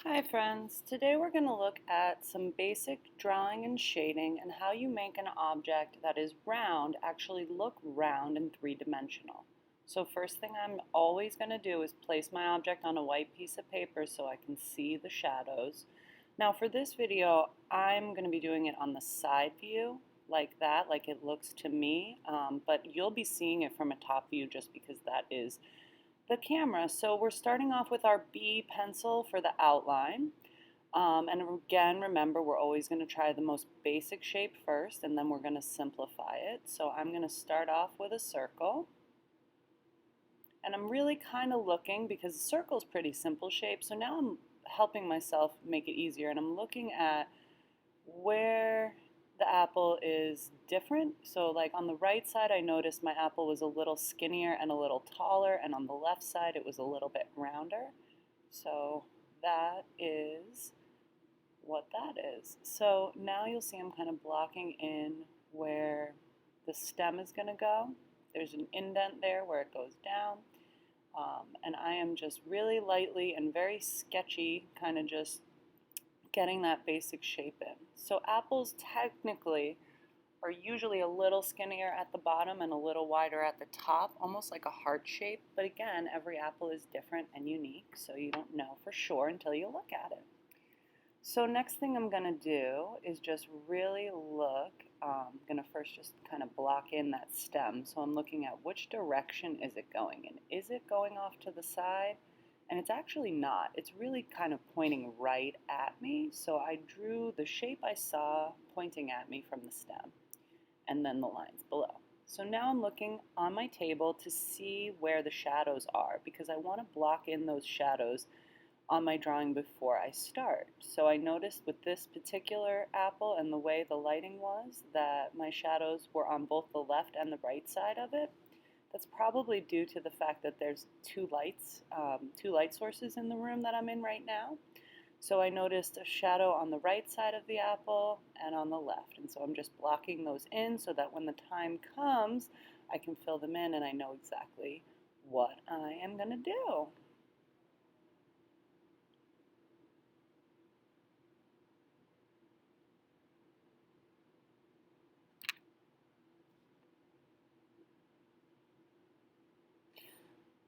Hi friends, today we're going to look at some basic drawing and shading and how you make an object that is round actually look round and three-dimensional. So first thing I'm always going to do is place my object on a white piece of paper so I can see the shadows. Now for this video, I'm going to be doing it on the side view like that, like it looks to me, but you'll be seeing it from a top view just because that is the camera. So we're starting off with our B pencil for the outline. And again, remember, we're always going to try the most basic shape first, and then we're going to simplify it. So I'm going to start off with a circle. And I'm really kind of looking, because the circle is pretty simple shape, so now I'm helping myself make it easier. And I'm looking at where the apple is different. So like on the right side, I noticed my apple was a little skinnier and a little taller, and on the left side it was a little bit rounder. So that is what that is. So now you'll see I'm kind of blocking in where the stem is going to go. There's an indent there where it goes down. And I am just really lightly and very sketchy kind of just getting that basic shape in. So apples technically are usually a little skinnier at the bottom and a little wider at the top, almost like a heart shape. But again, every apple is different and unique, so you don't know for sure until you look at it. So next thing I'm going to do is just really look. I'm going to first just kind of block in that stem. So I'm looking at which direction is it going in. Is it going off to the side? And it's actually not. It's really kind of pointing right at me. So I drew the shape I saw pointing at me from the stem, and then the lines below. So now I'm looking on my table to see where the shadows are, because I want to block in those shadows on my drawing before I start. So I noticed with this particular apple and the way the lighting was that my shadows were on both the left and the right side of it. That's probably due to the fact that there's two light sources in the room that I'm in right now. So I noticed a shadow on the right side of the apple and on the left. And so I'm just blocking those in so that when the time comes, I can fill them in and I know exactly what I am going to do.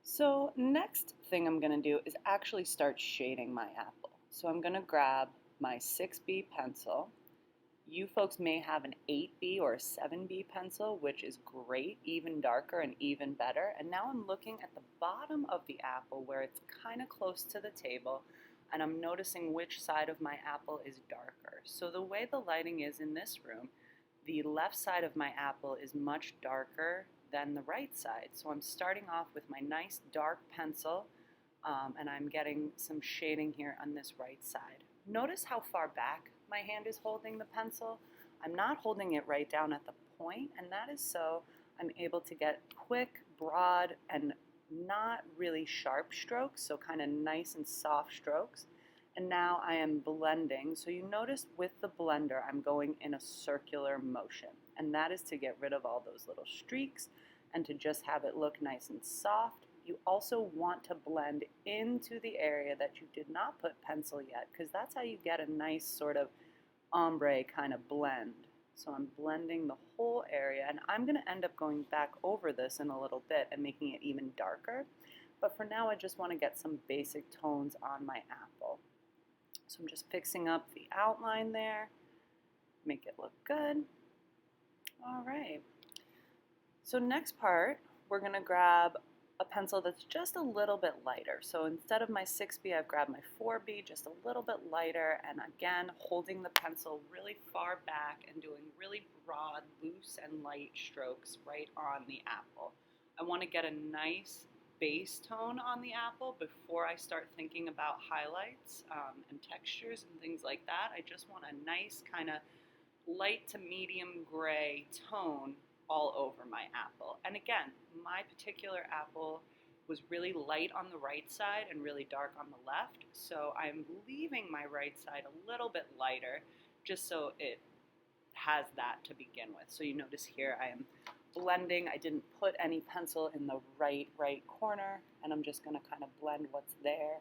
So next thing I'm going to do is actually start shading my apple. So I'm going to grab my 6B pencil. You folks may have an 8B or a 7B pencil, which is great, even darker and even better. And now I'm looking at the bottom of the apple where it's kind of close to the table, and I'm noticing which side of my apple is darker. So the way the lighting is in this room, the left side of my apple is much darker than the right side. So I'm starting off with my nice dark pencil, and I'm getting some shading here on this right side. Notice how far back my hand is holding the pencil. I'm not holding it right down at the point, and that is so I'm able to get quick, broad, and not really sharp strokes, so kind of nice and soft strokes. And now I am blending. So you notice with the blender, I'm going in a circular motion. And that is to get rid of all those little streaks and to just have it look nice and soft. You also want to blend into the area that you did not put pencil yet, because that's how you get a nice sort of ombre kind of blend. So I'm blending the whole area, and I'm going to end up going back over this in a little bit and making it even darker. But for now, I just want to get some basic tones on my apple. So I'm just fixing up the outline there, make it look good. All right. So next part, we're going to grab a pencil that's just a little bit lighter. So instead of my 6B, I've grabbed my 4B, just a little bit lighter, and again, holding the pencil really far back and doing really broad, loose, and light strokes right on the apple. I want to get a nice base tone on the apple before I start thinking about highlights and textures and things like that. I just want a nice kind of light to medium gray tone all over my apple. And again, my particular apple was really light on the right side and really dark on the left, so I'm leaving my right side a little bit lighter just so it has that to begin with. So you notice here I am blending. I didn't put any pencil in the right corner, and I'm just going to kind of blend what's there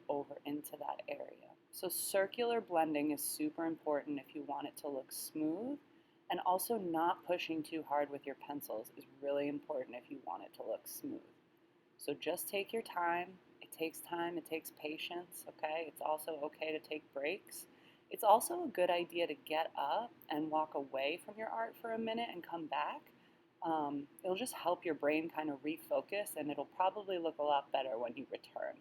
over into that area. So circular blending is super important if you want it to look smooth, and also not pushing too hard with your pencils is really important if you want it to look smooth. So just take your time. It takes time, it takes patience, okay? It's also okay to take breaks. It's also a good idea to get up and walk away from your art for a minute and come back. It'll just help your brain kind of refocus, and it'll probably look a lot better when you return.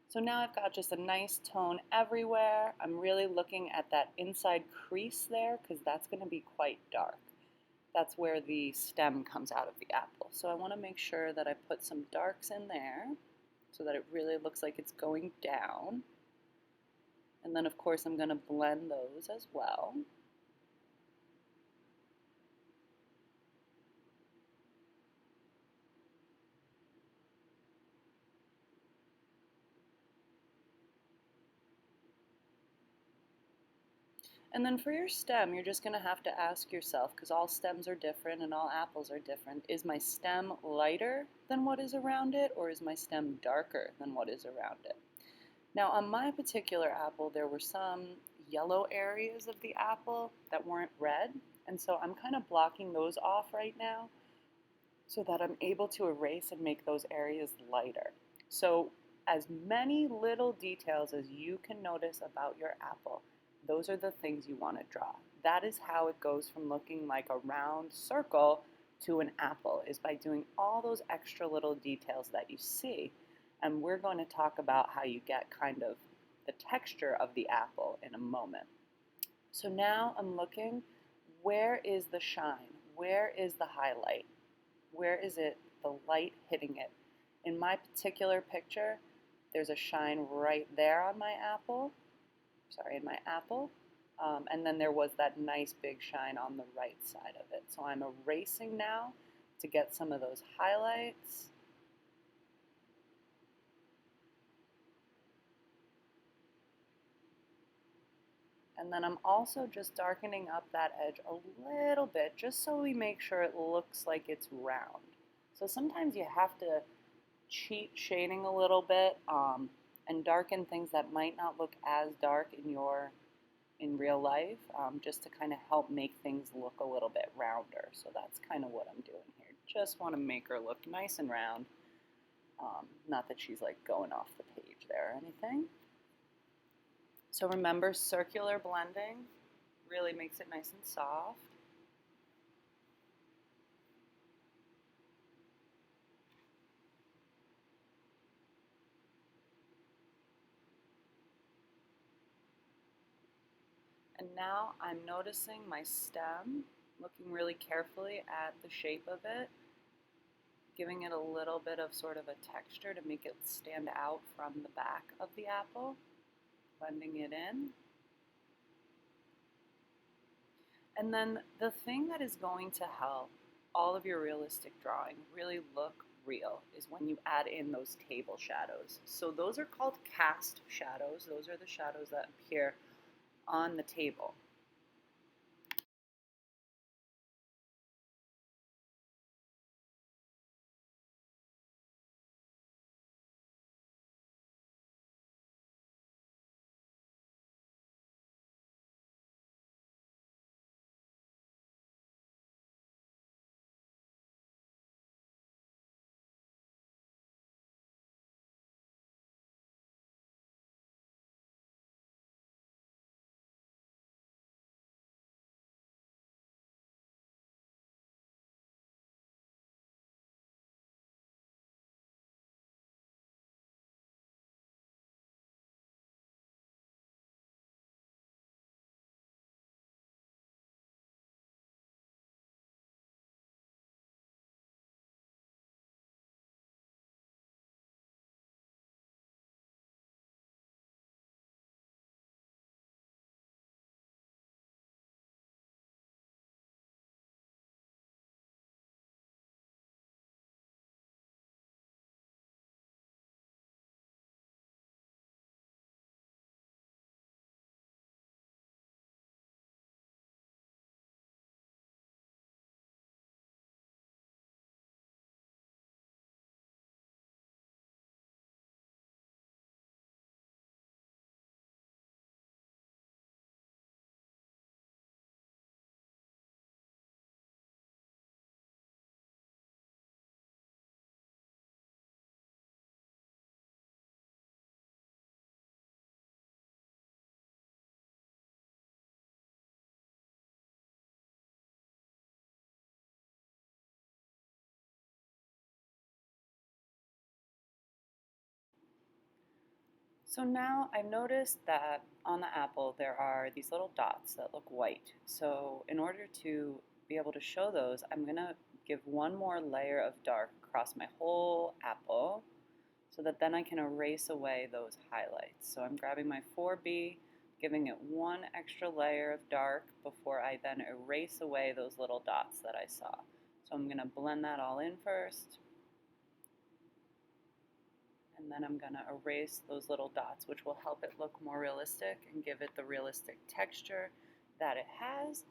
So now I've got just a nice tone everywhere. I'm really looking at that inside crease there because that's going to be quite dark. That's where the stem comes out of the apple. So I want to make sure that I put some darks in there so that it really looks like it's going down. And then of course I'm going to blend those as well. And then for your stem, you're just going to have to ask yourself, because all stems are different and all apples are different, is my stem lighter than what is around it, or is my stem darker than what is around it? Now on my particular apple, there were some yellow areas of the apple that weren't red, and so I'm kind of blocking those off right now so that I'm able to erase and make those areas lighter. So as many little details as you can notice about your apple, those are the things you want to draw. That is how it goes from looking like a round circle to an apple, is by doing all those extra little details that you see. And we're going to talk about how you get kind of the texture of the apple in a moment. So now I'm looking, where is the shine? Where is the highlight? Where is it, the light hitting it? In my particular picture, there's a shine right there on my apple. Sorry, in my apple. And then there was that nice big shine on the right side of it. So I'm erasing now to get some of those highlights. And then I'm also just darkening up that edge a little bit, just so we make sure it looks like it's round. So sometimes you have to cheat shading a little bit and darken things that might not look as dark in real life, just to kind of help make things look a little bit rounder. So that's kind of what I'm doing here. Just want to make her look nice and round. Not that she's like going off the page there or anything. So remember, circular blending really makes it nice and soft. And now I'm noticing my stem, looking really carefully at the shape of it, giving it a little bit of sort of a texture to make it stand out from the back of the apple, blending it in. And then the thing that is going to help all of your realistic drawing really look real is when you add in those table shadows. So those are called cast shadows. Those are the shadows that appear on the table. So now I've noticed that on the apple there are these little dots that look white. So in order to be able to show those, I'm going to give one more layer of dark across my whole apple so that then I can erase away those highlights. So I'm grabbing my 4B, giving it one extra layer of dark before I then erase away those little dots that I saw. So I'm going to blend that all in first. And then I'm going to erase those little dots, which will help it look more realistic and give it the realistic texture that it has.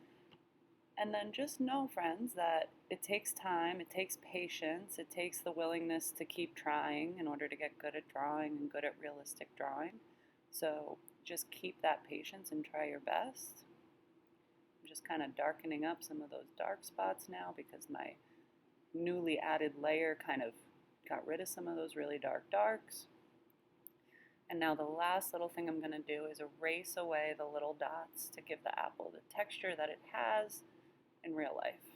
And then just know, friends, that it takes time, it takes patience, it takes the willingness to keep trying in order to get good at drawing and good at realistic drawing. So just keep that patience and try your best. I'm just kind of darkening up some of those dark spots now because my newly added layer kind of got rid of some of those really dark darks. And now the last little thing I'm going to do is erase away the little dots to give the apple the texture that it has in real life.